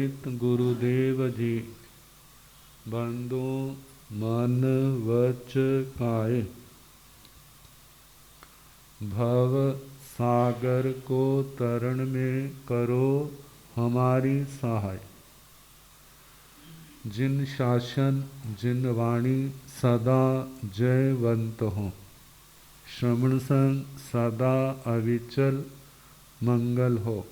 सहित गुरुदेव जी, बंदो मन वच काए, भव सागर को तरण में करो हमारी सहाय। जिन शासन जिन वाणी सदा जयवंत हो, श्रवण संग सदा अविचल मंगल हो।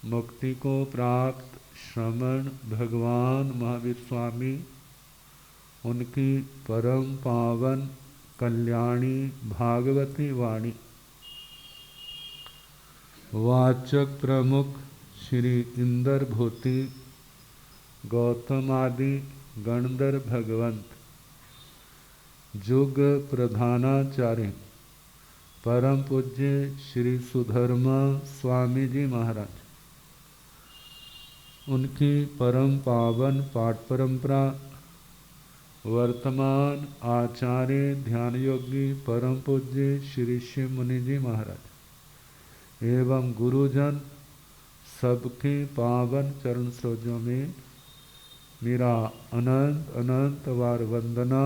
मुक्ति को प्राप्त श्रमण भगवान महावीर स्वामी, उनकी परम पावन कल्याणी भागवती वाणी। वाचक प्रमुख श्री इंदर भूति गौतम आदि गणधर भगवंत, जुग प्रधानाचार्य परम पूज्य श्री सुधर्मा स्वामी जी महाराज, उनकी परम पावन पाठ परंपरा, वर्तमान आचार्य ध्यान योगी परम पूज्य श्री शिव मुनि जी महाराज एवं गुरुजन सबके पावन चरण सरोजों में मेरा अनंत अनंत बार वंदना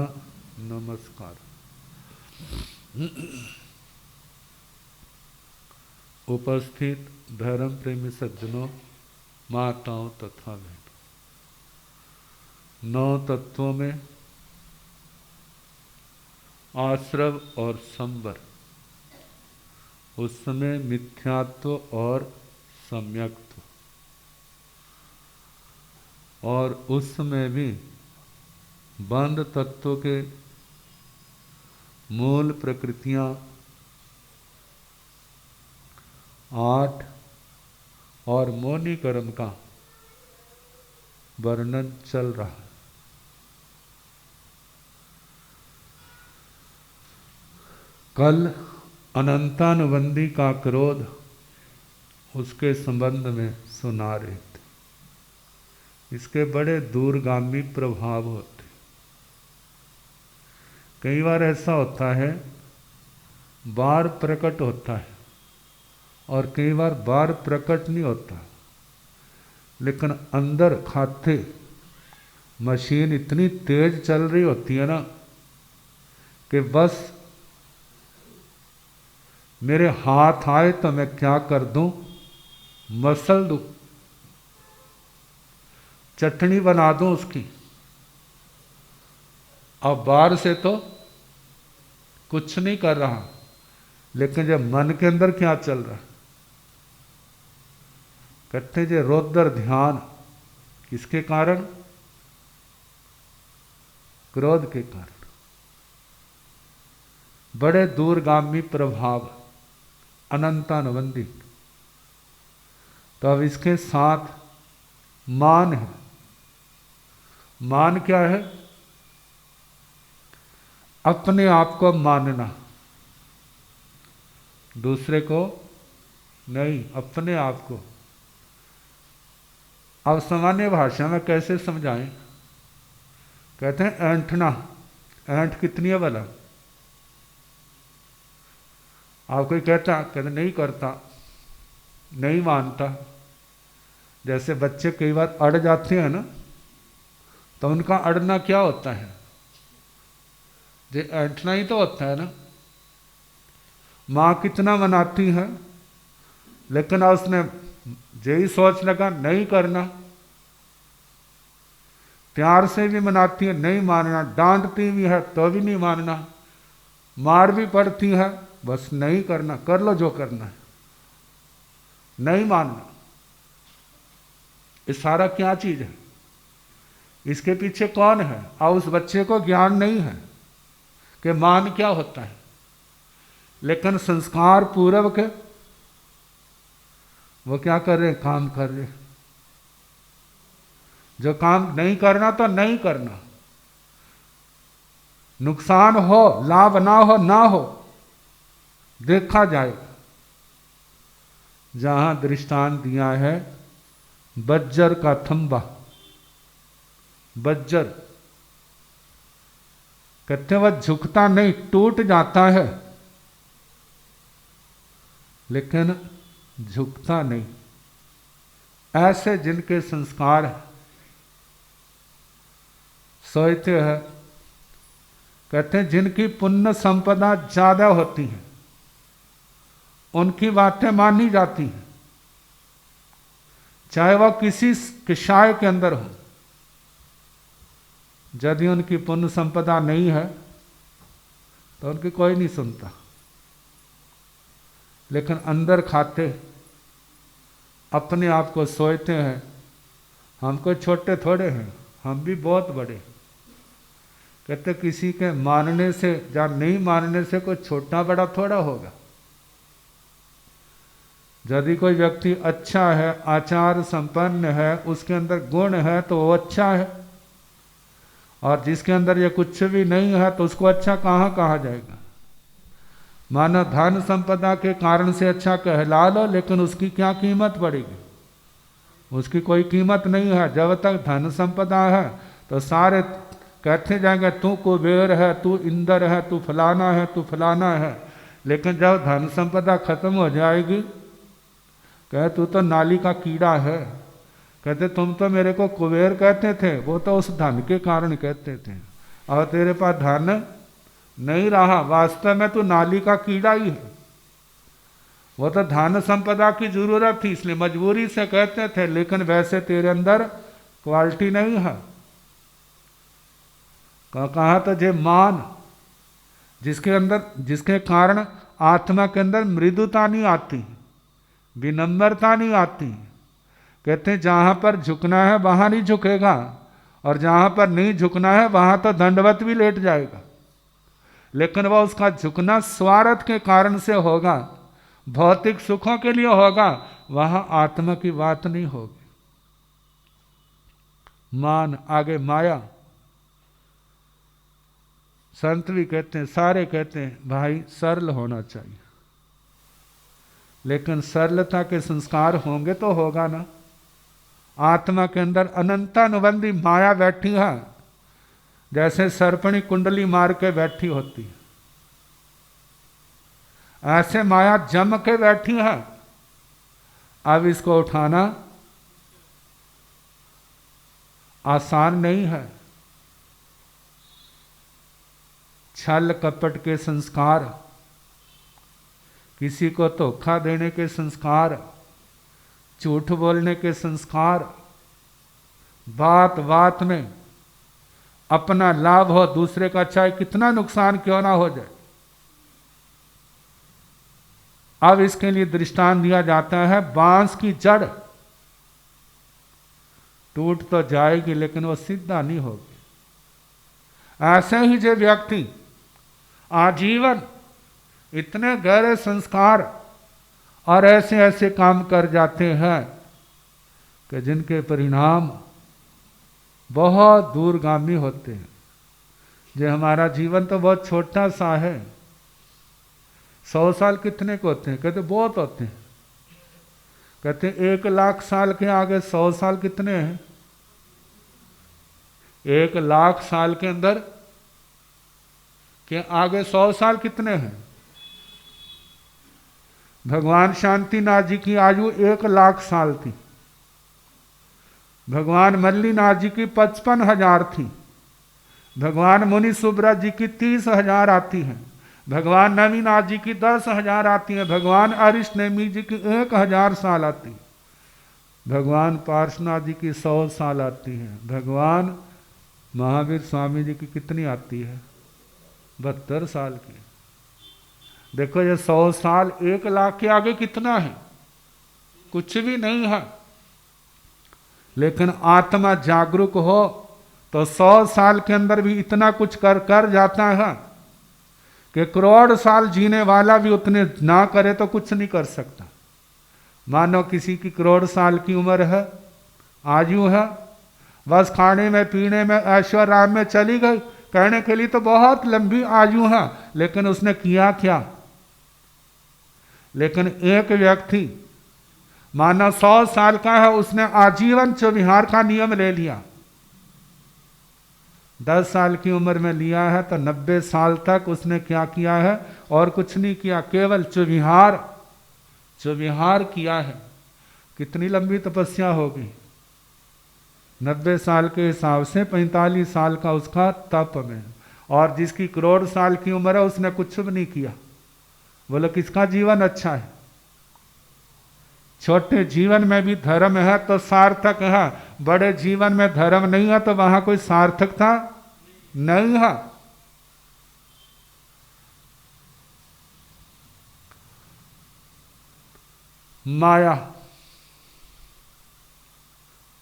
नमस्कार। उपस्थित धर्म प्रेमी सज्जनों, माताओं तथा बहनों, 9 तत्वों में आश्रव और संवर, उसमें मिथ्यात्व और सम्यक्त्व, और उसमें भी बंध तत्व के मूल प्रकृतियां 8 और मौनी कर्म का वर्णन चल रहा है। कल अनंतानुबंधी का क्रोध उसके संबंध में सुना रहे थे। इसके बड़े दूरगामी प्रभाव होते। कई बार ऐसा होता है, बार प्रकट होता है और कई बार प्रकट नहीं होता, लेकिन अंदर खाते मशीन इतनी तेज चल रही होती है ना कि बस मेरे हाथ आए तो मैं क्या कर दूं, मसल दूं, चटनी बना दूं उसकी। अब बाहर से तो कुछ नहीं कर रहा, लेकिन जब मन के अंदर क्या चल रहा है, कहते जो रौद्र ध्यान, किसके कारण? क्रोध के कारण। बड़े दूरगामी प्रभाव, अनंतानुबंधी। तो अब इसके साथ मान है। मान क्या है? अपने आप को मानना, दूसरे को नहीं, अपने आप को। अब सामान्य भाषा में कैसे समझाएं? कहते हैं ऐंठना। ऐंठ कितनी है भला? आप कोई कहते नहीं करता, नहीं मानता। जैसे बच्चे कई बार अड़ जाते हैं ना, तो उनका अड़ना क्या होता है? ये ऐंठना ही तो होता है ना। माँ कितना मनाती है, लेकिन उसने यही सोच लगा नहीं करना। प्यार से भी मनाती है, नहीं मानना। डांटती भी है तो भी नहीं मानना। मार भी पड़ती है, बस नहीं करना, कर लो जो करना है, नहीं मानना। ये सारा क्या चीज है? इसके पीछे कौन है? और उस बच्चे को ज्ञान नहीं है कि मान क्या होता है, लेकिन संस्कार पूर्वक वो क्या कर रहे? काम कर रहे। जो काम नहीं करना तो नहीं करना, नुकसान हो, लाभ ना हो, ना हो, देखा जाएगा। जहां दृष्टांत दिया है बज्जर का थंबा। बज्जर कहते वह झुकता नहीं, टूट जाता है, लेकिन झुकता नहीं। ऐसे जिनके संस्कार सोचते हैं, कहते हैं जिनकी पुण्य संपदा ज्यादा होती है उनकी बातें मानी जाती हैं, चाहे वह किसी किसाय के अंदर हो। यदि उनकी पुण्य संपदा नहीं है तो उनकी कोई नहीं सुनता, लेकिन अंदर खाते अपने आप को सोचते हैं हम कोई छोटे थोड़े हैं, हम भी बहुत बड़े। कहते किसी के मानने से या नहीं मानने से कोई छोटा बड़ा थोड़ा होगा। यदि कोई व्यक्ति अच्छा है, आचार संपन्न है, उसके अंदर गुण है तो वो अच्छा है, और जिसके अंदर ये कुछ भी नहीं है तो उसको अच्छा कहाँ कहा जाएगा। मानो धन संपदा के कारण से अच्छा कहला लो, लेकिन उसकी क्या कीमत पड़ेगी, उसकी कोई कीमत नहीं है। जब तक धन संपदा है तो सारे कहते जाएंगे तू कुबेर है, तू इंद्र है, तू फलाना है, तू फलाना है। लेकिन जब धन संपदा खत्म हो जाएगी, कहे तू तो नाली का कीड़ा है। कहते तुम तो मेरे को कुबेर कहते थे, वो तो उस धन के कारण कहते थे, और तेरे पास धन नहीं रहा, वास्तव में तू नाली का कीड़ा ही है। वो तो धन संपदा की जरूरत थी इसलिए मजबूरी से कहते थे, लेकिन वैसे तेरे अंदर क्वालिटी नहीं है। कहा तुझे मान, जिसके अंदर जिसके कारण आत्मा के अंदर मृदुता नहीं आती, विनम्रता नहीं आती। कहते हैं जहां पर झुकना है वहां नहीं झुकेगा, और जहां पर नहीं झुकना है वहां तो दंडवत भी लेट जाएगा, लेकिन वह उसका झुकना स्वार्थ के कारण से होगा, भौतिक सुखों के लिए होगा, वहां आत्मा की बात नहीं होगी। मान आगे माया। संत भी कहते हैं, सारे कहते हैं भाई सरल होना चाहिए, लेकिन सरलता के संस्कार होंगे तो होगा ना। आत्मा के अंदर अनंतानुबंधी माया बैठी है, जैसे सर्पणी कुंडली मार के बैठी होती है, ऐसे माया जम के बैठी है। अब इसको उठाना आसान नहीं है। छल कपट के संस्कार, किसी को धोखा देने के संस्कार, झूठ बोलने के संस्कार, बात बात में अपना लाभ हो, दूसरे का चाहे कितना नुकसान क्यों ना हो जाए। अब इसके लिए दृष्टांत दिया जाता है, बांस की जड़ टूट तो जाएगी लेकिन वो सीधा नहीं होगी। ऐसे ही जो व्यक्ति आजीवन इतने गहरे संस्कार और ऐसे ऐसे काम कर जाते हैं कि जिनके परिणाम बहुत दूरगामी होते हैं। जो हमारा जीवन तो बहुत छोटा सा है। 100 साल कितने को होते हैं? कहते बहुत होते हैं। कहते 1 लाख साल के आगे 100 साल कितने हैं? 1 लाख साल के अंदर के आगे 100 साल कितने हैं? भगवान शांतिनाथ जी की आयु 1 लाख साल थी। भगवान मल्लीनाथ जी की 55,000 थी। भगवान मुनि सुब्रत जी की 30,000 आती हैं। भगवान नवीनाथ जी की 10,000 आती हैं। भगवान अरिष्ट नेमी जी की 1,000 साल आती। भगवान पार्श्वनाथ जी की 100 साल आती है। भगवान महावीर स्वामी जी की कितनी आती है? 72 साल की। देखो ये 100 साल 1 लाख के आगे कितना है? कुछ भी नहीं है। लेकिन आत्मा जागरूक हो तो 100 साल के अंदर भी इतना कुछ कर जाता है कि करोड़ साल जीने वाला भी उतने ना करे तो कुछ नहीं कर सकता। मानो किसी की करोड़ साल की उम्र है, आयु है, बस खाने में पीने में ऐश्वर्य राम में चली गई, कहने के लिए तो बहुत लंबी आयु है, लेकिन उसने किया क्या? लेकिन एक व्यक्ति मानो 100 साल का है, उसने आजीवन चौविहार का नियम ले लिया। 10 साल की उम्र में लिया है तो 90 साल तक उसने क्या किया है? और कुछ नहीं किया, केवल चौविहार किया है। कितनी लंबी तपस्या होगी, 90 साल के हिसाब से 45 साल का उसका तप में। और जिसकी करोड़ साल की उम्र है उसने कुछ भी नहीं किया, बोलो किसका जीवन अच्छा है? छोटे जीवन में भी धर्म है तो सार्थक है, बड़े जीवन में धर्म नहीं है तो वहां कोई सार्थकता नहीं है। माया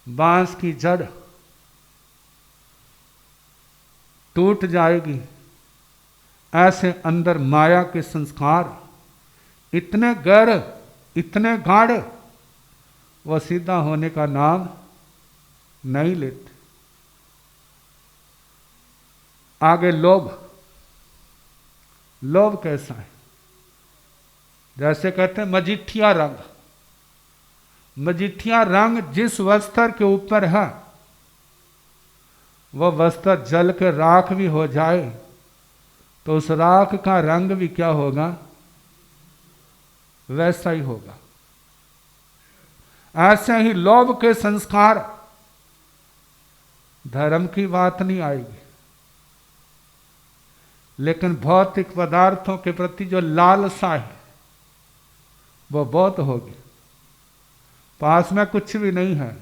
बांस की जड़ टूट जाएगी, ऐसे अंदर माया के संस्कार इतने गहरे, इतने गाढ़े, वह सीधा होने का नाम नहीं लेते। आगे लोभ। लोभ कैसा है? जैसे कहते हैं मजिठिया रंग। मजिठिया रंग जिस वस्त्र के ऊपर है, वह वस्त्र जल के राख भी हो जाए तो उस राख का रंग भी क्या होगा? वैसा ही होगा। ऐसे ही लोभ के संस्कार, धर्म की बात नहीं आएगी, लेकिन भौतिक पदार्थों के प्रति जो लालसा है वो बहुत होगी। पास में कुछ भी नहीं है,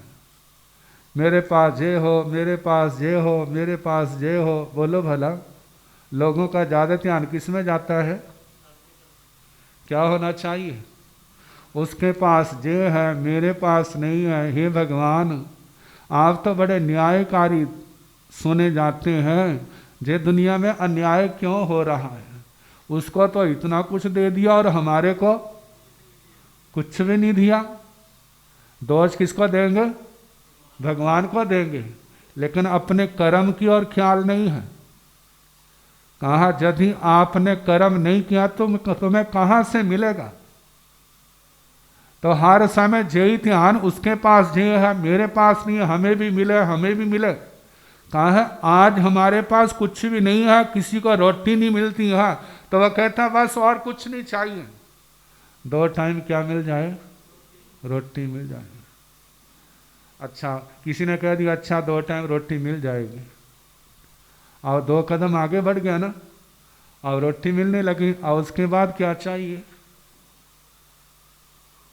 मेरे पास ये हो, मेरे पास ये हो, मेरे पास ये हो। बोलो भला, लोगों का ज़्यादा ध्यान किस में जाता है? क्या होना चाहिए? उसके पास ये है, मेरे पास नहीं है। हे भगवान, आप तो बड़े न्यायकारी सुने जाते हैं, जे दुनिया में अन्याय क्यों हो रहा है? उसको तो इतना कुछ दे दिया और हमारे को कुछ भी नहीं दिया। दोष किसको देंगे? भगवान को देंगे, लेकिन अपने कर्म की ओर ख्याल नहीं है। कहा यदि आपने कर्म नहीं किया तो तुम्हें कहां से मिलेगा? तो हर समय यही ध्यान, उसके पास जे है, मेरे पास नहीं है, हमें भी मिले, हमें भी मिले। कहा है आज हमारे पास कुछ भी नहीं है, किसी को रोटी नहीं मिलती है, तो वह कहता बस और कुछ नहीं चाहिए, 2 टाइम क्या मिल जाए? रोटी मिल जाए। अच्छा, किसी ने कह दिया अच्छा 2 टाइम रोटी मिल जाएगी, और 2 कदम आगे बढ़ गया ना, और रोटी मिलने लगी, और उसके बाद क्या चाहिए?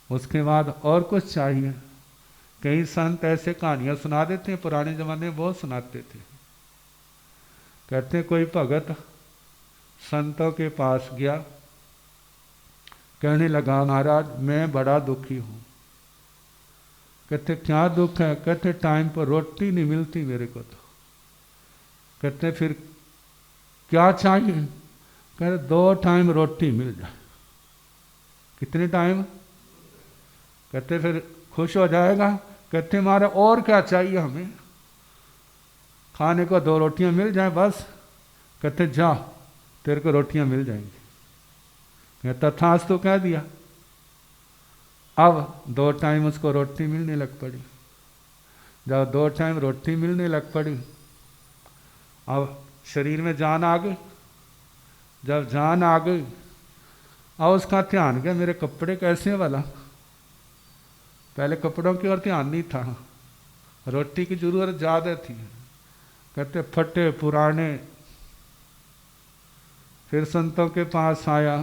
उसके बाद और कुछ चाहिए। कई संत ऐसे कहानियां सुना देते हैं, पुराने जमाने में बहुत सुनाते थे। कहते हैं कोई भगत संतों के पास गया, कहने लगा महाराज मैं बड़ा दुखी हूं। कहते क्या दुख है? कहते टाइम पर रोटी नहीं मिलती मेरे को तो। कहते फिर क्या चाहिए? कहते 2 टाइम रोटी मिल जाए। कितने टाइम? कहते फिर खुश हो जाएगा। कहते हमारा और क्या चाहिए हमें? खाने को 2 रोटियां मिल जाए बस। कहते जा तेरे को रोटियां मिल जाएंगी। तथास्तु तो कह दिया। अब 2 टाइम उसको रोटी मिलने लग पड़ी। जब 2 टाइम रोटी मिलने लग पड़ी, अब शरीर में जान आ गई। जब जान आ गई, अब उसका ध्यान गया मेरे कपड़े कैसे हैं वाला। पहले कपड़ों की ओर ध्यान नहीं था, रोटी की जरूरत ज़्यादा थी। कहते फटे पुराने। फिर संतों के पास आया,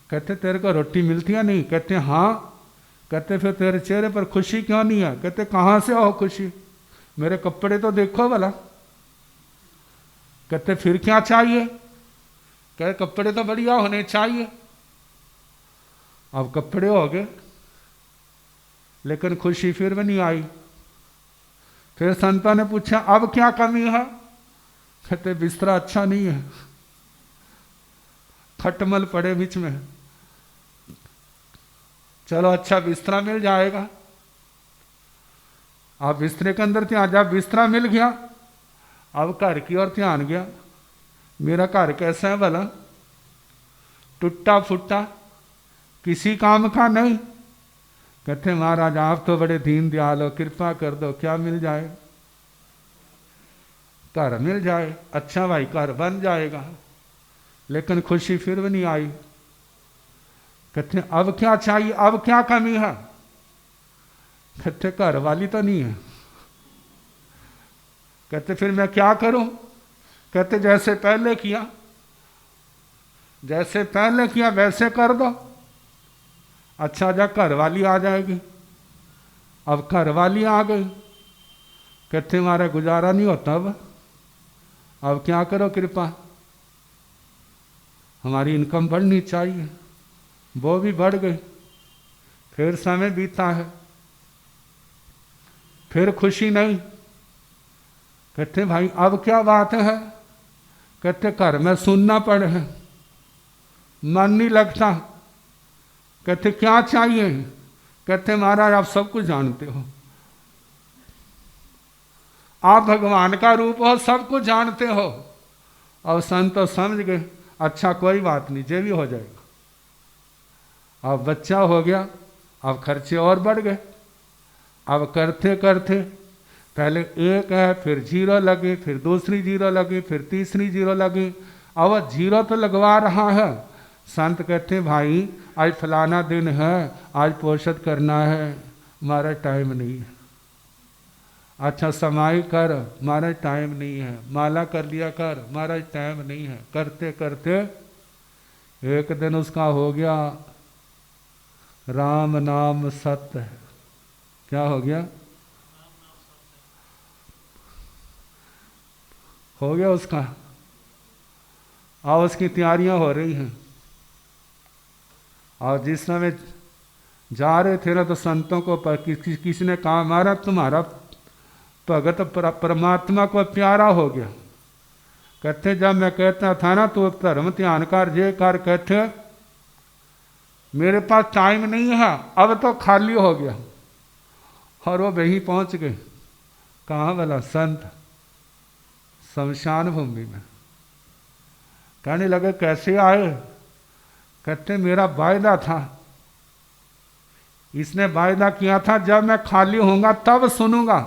कहते तेरे को रोटी मिलती है नहीं? कहते हाँ। कहते फिर तेरे चेहरे पर खुशी क्यों नहीं है? कहते कहाँ से हो खुशी? मेरे कपड़े तो देखो भला। कहते फिर क्या चाहिए? कहते कपड़े तो बढ़िया होने चाहिए। अब कपड़े हो गए, लेकिन खुशी फिर भी नहीं आई। फिर संतों ने पूछा अब क्या कमी है? कहते बिस्तरा अच्छा नहीं है, खटमल पड़े बीच में। चलो अच्छा बिस्तरा मिल जाएगा। अब बिस्तरे के अंदर ध्यान, जब बिस्तरा मिल गया, अब घर की ओर ध्यान गया। मेरा घर कैसा है भला? टूटा फुटा, किसी काम का नहीं। कहते महाराज आप तो बड़े दीन दयाल हो, कृपा कर दो, क्या मिल जाए? घर मिल जाए। अच्छा भाई घर बन जाएगा, लेकिन खुशी फिर भी नहीं आई। कहते अब क्या चाहिए? अब क्या कमी है? कहते घर वाली तो नहीं है। कहते फिर मैं क्या करूं? कहते जैसे पहले किया, जैसे पहले किया वैसे कर दो। अच्छा जा घर वाली आ जाएगी। अब घर वाली आ गई। कहते हमारा गुजारा नहीं होता। अब क्या करो कृपा, हमारी इनकम बढ़नी चाहिए। वो भी बढ़ गई। फिर समय बीता है, फिर खुशी नहीं। कहते भाई अब क्या बात है? कहते घर में सुनना पड़े है, मन नहीं लगता। कहते क्या चाहिए? कहते महाराज आप सब कुछ जानते हो, आप भगवान का रूप हो, सब कुछ जानते हो। और संत तो समझ गए, अच्छा कोई बात नहीं, जे भी हो जाएगा। अब बच्चा हो गया, अब खर्चे और बढ़ गए। अब करते करते पहले एक है, फिर जीरो लगी, फिर दूसरी जीरो लगी, फिर तीसरी जीरो लगी। अब जीरो तो लगवा रहा है। संत कहते भाई आज फलाना दिन है, आज पोषद करना है, हमारा टाइम नहीं है। अच्छा समाई कर, हमारा टाइम नहीं है। माला कर लिया कर, हमारा टाइम नहीं है। करते करते एक दिन उसका हो गया राम नाम सत्य है। क्या हो गया? हो गया उसका। और उसकी तैयारियां हो रही हैं। और जिस समय जा रहे थे ना तो संतों को किसी ने कहा हमारा तुम्हारा भगत परमात्मा को प्यारा हो गया। कहते जब मैं कहता था ना तो धर्म ध्यान कर जे कर, कहते मेरे पास टाइम नहीं है, अब तो खाली हो गया। और वो वहीं पहुंच गए। कहाँ वाला संत? शमशान भूमि में। कहने लगे कैसे आए? कहते मेरा वायदा था, इसने वायदा किया था जब मैं खाली होऊंगा तब सुनूंगा।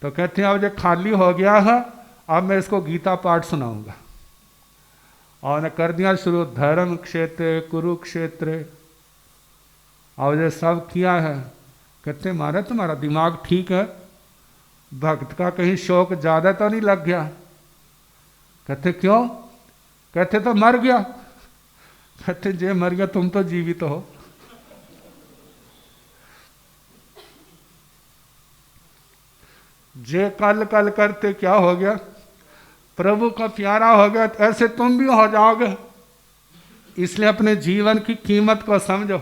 तो कहते हैं अब जो खाली हो गया है, अब मैं इसको गीता पाठ सुनाऊंगा। और ने कर दिया शुरू, धर्म क्षेत्र कुरुक्षेत्र, और ये सब किया है। कहते मारे तुम्हारा दिमाग ठीक है, भक्त का कहीं शौक ज्यादा तो नहीं लग गया? कहते क्यों? कहते तो मर गया। कहते जे मर गया, तुम तो जीवित हो। जे कल कल करते क्या हो गया? प्रभु का प्यारा हो गया, तो ऐसे तुम भी हो जाओगे। इसलिए अपने जीवन की कीमत को समझो।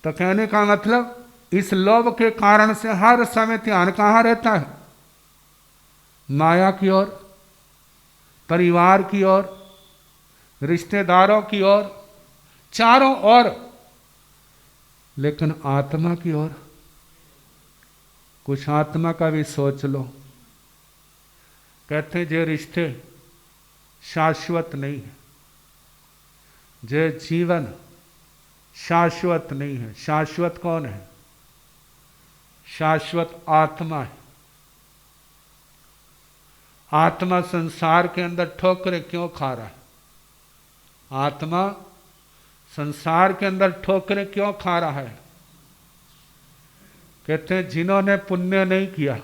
तो कहने का मतलब इस लोभ के कारण से हर समय ध्यान कहाँ रहता है? माया की ओर, परिवार की ओर, रिश्तेदारों की ओर, चारों ओर। लेकिन आत्मा की ओर कुछ आत्मा का भी सोच लो। कहते जे रिश्ते शाश्वत नहीं है, जे जीवन शाश्वत नहीं है। शाश्वत कौन है? शाश्वत आत्मा है। आत्मा संसार के अंदर ठोकरें क्यों खा रहा है? आत्मा संसार के अंदर ठोकरें क्यों खा रहा है? कहते हैं जिन्होंने पुण्य नहीं किया,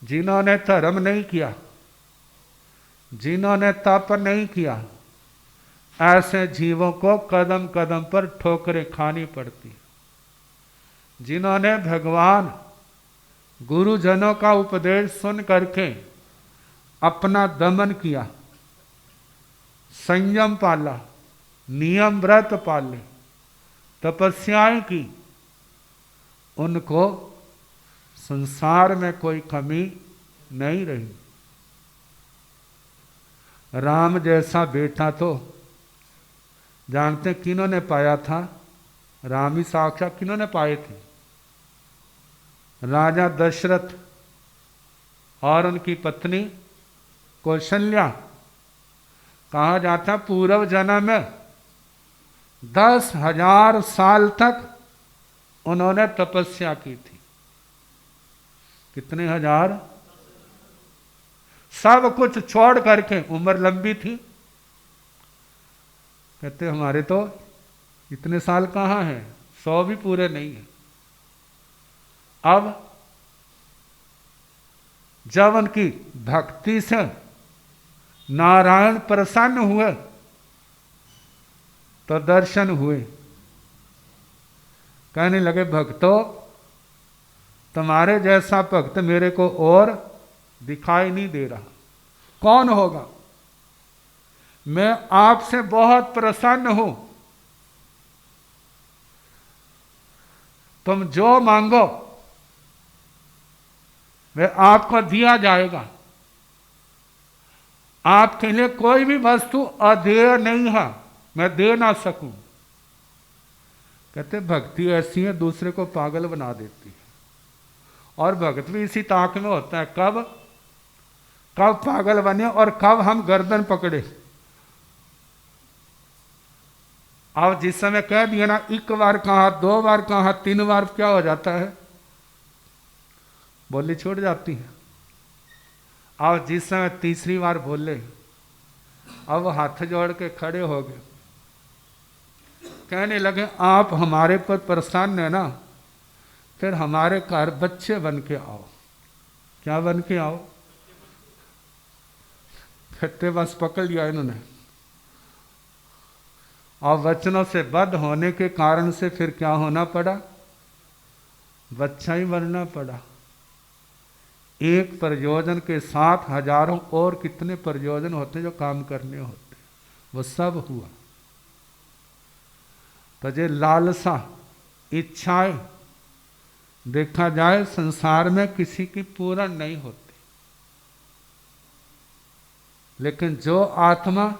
जिन्होंने धर्म नहीं किया, जिन्होंने तप नहीं किया, ऐसे जीवों को कदम कदम पर ठोकरें खानी पड़ती। जिन्होंने भगवान गुरुजनों का उपदेश सुन करके अपना दमन किया, संयम पाला, नियम व्रत पाले, तपस्याएं की, उनको संसार में कोई कमी नहीं रही। राम जैसा बेटा तो जानते किन्होंने पाया था? राम ही साक्षात किन्होंने पाए थे? राजा दशरथ और उनकी पत्नी कौशल्या। कहा जाता पूर्व जन्म में 10,000 साल तक उन्होंने तपस्या की थी। कितने हजार? सब कुछ छोड़ करके, उम्र लंबी थी। कहते हमारे तो इतने साल कहाँ हैं? 100 भी पूरे नहीं है। अब जब उनकी भक्ति से नारायण प्रसन्न हुए तो दर्शन हुए। कहने लगे, भक्तों, तुम्हारे जैसा भक्त मेरे को और दिखाई नहीं दे रहा। कौन होगा? मैं आपसे बहुत प्रसन्न हूं, तुम जो मांगो वह आपको दिया जाएगा। आपके लिए कोई भी वस्तु अदेय नहीं है, मैं दे ना सकूं। कहते भक्ति ऐसी है, दूसरे को पागल बना देती है। और भक्त भी इसी ताक में होता है, कब पागल बने और कब हम गर्दन पकड़े। अब जिस समय कह दिया ना, एक बार कहा, 2 बार कहा, 3 बार, क्या हो जाता है? बोली छूट जाती है। अब जिस समय तीसरी बार बोले, अब हाथ जोड़ के खड़े हो गए। कहने लगे, आप हमारे पर प्रसन्न है ना, फिर हमारे घर बच्चे बन के आओ। क्या बन के आओ? कहते बस पकड़ लिया इन्होंने। और वचनों से बद्ध होने के कारण से फिर क्या होना पड़ा? बच्चा ही बनना पड़ा। एक प्रयोजन के साथ हजारों और कितने प्रयोजन होते जो काम करने होते, वो सब हुआ। तो ये लालसा, इच्छाएं देखा जाए संसार में किसी की पूर्ण नहीं होती, लेकिन जो आत्मा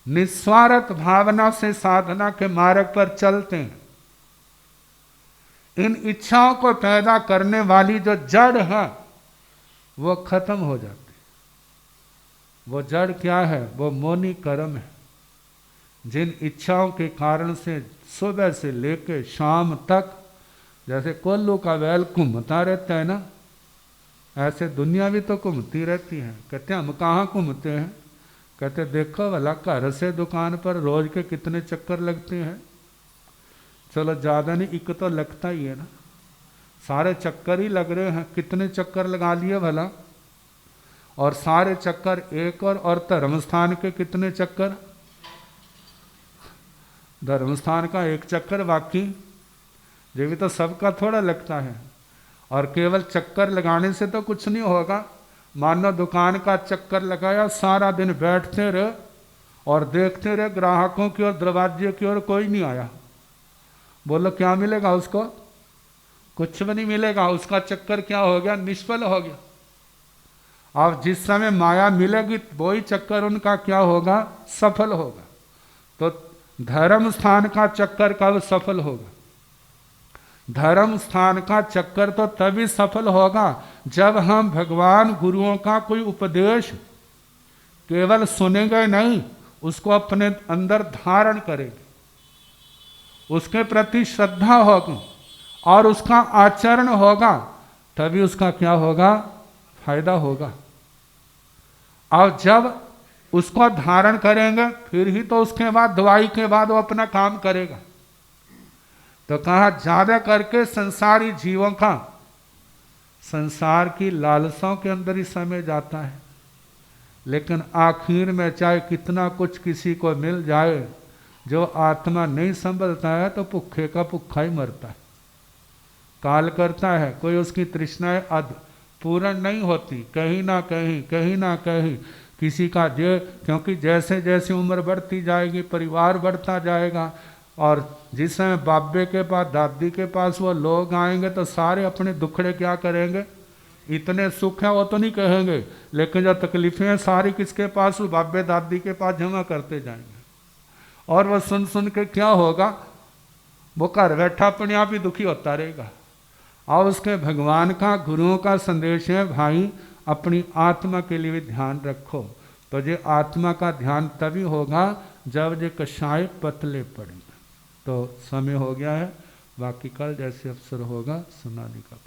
निस्वार्थ भावना से साधना के मार्ग पर चलते हैं, इन इच्छाओं को पैदा करने वाली जो जड़ है वो खत्म हो जाती। वो जड़ क्या है? वो मोनी कर्म है। जिन इच्छाओं के कारण से सुबह से लेकर शाम तक जैसे कोल्लू का बैल घूमता रहता है ना, ऐसे दुनिया भी तो घूमती रहती है। कहते हैं हम कहाँ घूमते हैं? कहते देखो भला, घर से दुकान पर रोज के कितने चक्कर लगते हैं। चलो ज़्यादा नहीं, एक तो लगता ही है ना, सारे चक्कर ही लग रहे हैं। कितने चक्कर लगा लिए भला? और सारे चक्कर एक और धर्म स्थान के कितने चक्कर? धर्म स्थान का एक चक्कर, बाकी ये भी तो सबका थोड़ा लगता है। और केवल चक्कर लगाने से तो कुछ नहीं होगा। मानो दुकान का चक्कर लगाया, सारा दिन बैठते रहे और देखते रहे ग्राहकों की और दरवाजे की ओर कोई नहीं आया। बोलो क्या मिलेगा उसको? कुछ भी नहीं मिलेगा। उसका चक्कर क्या हो गया? निष्फल हो गया। अब जिस समय माया मिलेगी वही चक्कर उनका क्या होगा? सफल होगा। तो धर्म स्थान का चक्कर कब सफल होगा? धर्म स्थान का चक्कर तो तभी सफल होगा जब हम भगवान गुरुओं का कोई उपदेश केवल सुनेंगे नहीं, उसको अपने अंदर धारण करेंगे, उसके प्रति श्रद्धा होगी और उसका आचरण होगा, तभी उसका क्या होगा? फायदा होगा। और जब उसको धारण करेंगे फिर ही तो उसके बाद, दवाई के बाद वो अपना काम करेगा। तो कहा ज्यादा करके संसारी जीवों का संसार की लालसाओं के अंदर ही समय जाता है, लेकिन आखिर में चाहे कितना कुछ किसी को मिल जाए, जो आत्मा नहीं संभलता है तो भूखे का भूखा ही मरता है। काल करता है, कोई उसकी तृष्णाएं पूर्ण नहीं होती। कहीं ना कहीं किसी का क्योंकि जैसे जैसे उम्र बढ़ती जाएगी, परिवार बढ़ता जाएगा, और जिस समय बाबे के पास, दादी के पास वो लोग आएंगे तो सारे अपने दुखड़े क्या करेंगे? इतने सुख है वो तो नहीं कहेंगे, लेकिन जो तकलीफें हैं सारी किसके पास? बाबे दादी के पास जमा करते जाएंगे। और वो सुन सुन के क्या होगा? वो घर बैठा अपने आप ही दुखी होता रहेगा। और उसके भगवान का, गुरुओं का संदेश है, भाई अपनी आत्मा के लिए भी ध्यान रखो। तो ये आत्मा का ध्यान तभी होगा जब ये कषाय पतले पड़ेंगे। तो समय हो गया है, बाकी कल जैसे अवसर होगा सुनाने का।